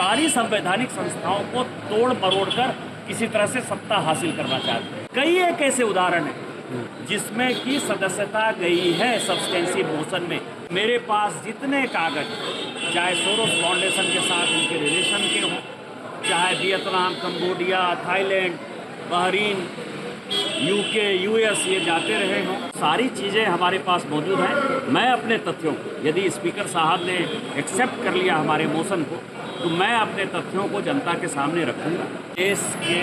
सारी संवैधानिक संस्थाओं को तोड़ मरोड़ कर किसी तरह से सत्ता हासिल करना चाहते हैं। कई एक ऐसे उदाहरण हैं जिसमें कि सदस्यता गई है सब्सटेंसिव मोशन में। मेरे पास जितने कागज, चाहे सोरोस फाउंडेशन के साथ उनके रिलेशन के हों, चाहे Vietnam, Cambodia, Thailand, Bahrain, UK, US ये जाते रहे हों, सारी चीज़ें हमारे पास मौजूद हैं। मैं अपने तथ्यों को, यदि स्पीकर साहब ने एक्सेप्ट कर लिया हमारे मोशन को, तो मैं अपने तथ्यों को जनता के सामने रखूँगा। देश के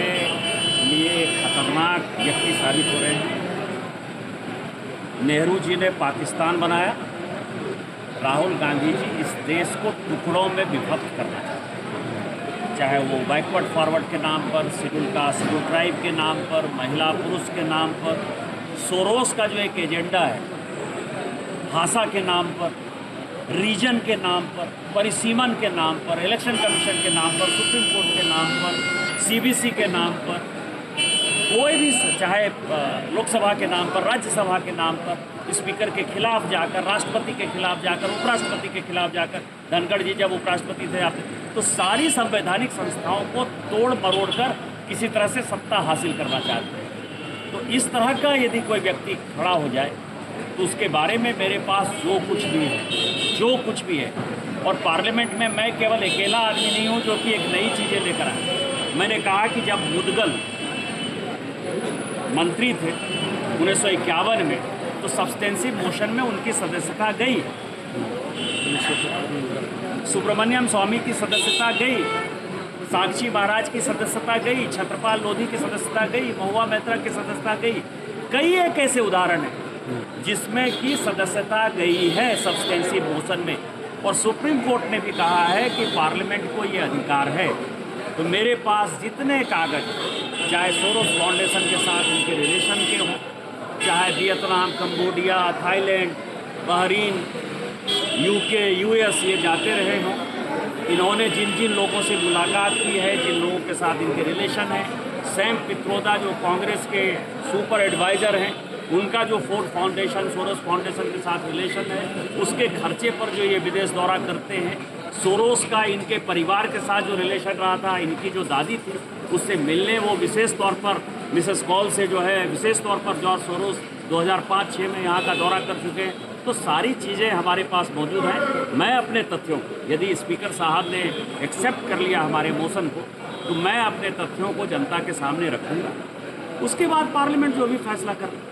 लिए खतरनाक व्यक्ति साबित हो रहे हैं। नेहरू जी ने पाकिस्तान बनाया, राहुल गांधी जी इस देश को टुकड़ों में विभक्त करना चाहते हैं, चाहे वो बैकवर्ड फॉरवर्ड के नाम पर, शेड्यूल कास्ट शेड्यूल ट्राइब के नाम पर, महिला पुरुष के नाम पर, सोरोस का जो एक एजेंडा है, भाषा के नाम पर, रीजन के नाम पर, परिसीमन के नाम पर, इलेक्शन कमीशन के नाम पर, सुप्रीम कोर्ट के नाम पर, सीबीसी के नाम पर, कोई भी, चाहे लोकसभा के नाम पर, राज्यसभा के नाम पर, स्पीकर के खिलाफ जाकर, राष्ट्रपति के खिलाफ जाकर, उपराष्ट्रपति के खिलाफ जाकर, धनखड़ जी जब उपराष्ट्रपति थे आप, तो सारी संवैधानिक संस्थाओं को तोड़ मरोड़ कर किसी तरह से सत्ता हासिल करना चाहते हैं। तो इस तरह का यदि कोई व्यक्ति खड़ा हो जाए तो उसके बारे में मेरे पास जो कुछ भी है, और पार्लियामेंट में मैं केवल अकेला आदमी नहीं हूँ जो कि एक नई चीज़ें लेकर आए। मैंने कहा कि जब मुदगल मंत्री थे 1951 में, तो सब्सटेंसिव मोशन में उनकी सदस्यता गई, सुब्रमण्यम स्वामी की सदस्यता गई, साक्षी महाराज की सदस्यता गई, छत्रपाल लोधी की सदस्यता गई, महुआ मैत्रा की सदस्यता गई। कई एक ऐसे उदाहरण हैं जिसमें कि सदस्यता गई है सब्सटेंसिव मोशन में, और सुप्रीम कोर्ट ने भी कहा है कि पार्लियामेंट को ये अधिकार है। तो मेरे पास जितने कागज, चाहे सोरोस फाउंडेशन के साथ उनके रिलेशन के हों, चाहे Vietnam, Cambodia, Thailand, Bahrain, UK, US ये जाते रहे हों, इन्होंने जिन जिन लोगों से मुलाकात की है, जिन लोगों के साथ इनके रिलेशन है, सैम पित्रोदा जो कांग्रेस के सुपर एडवाइज़र हैं, उनका जो फोर्ड फाउंडेशन, सोरोस फाउंडेशन के साथ रिलेशन है, उसके खर्चे पर जो ये विदेश दौरा करते हैं, सोरोस का इनके परिवार के साथ जो रिलेशन रहा था, इनकी जो दादी थी उससे मिलने वो विशेष तौर पर मिसेस कॉल से जो है विशेष तौर पर जॉर्ज सोरोस 2005-06 में यहाँ का दौरा कर चुके हैं। तो सारी चीज़ें हमारे पास मौजूद हैं। मैं अपने तथ्यों को, यदि स्पीकर साहब ने एक्सेप्ट कर लिया हमारे मोशन को, तो मैं अपने तथ्यों को जनता के सामने रखूँगा। उसके बाद पार्लियामेंट जो भी फैसला करे।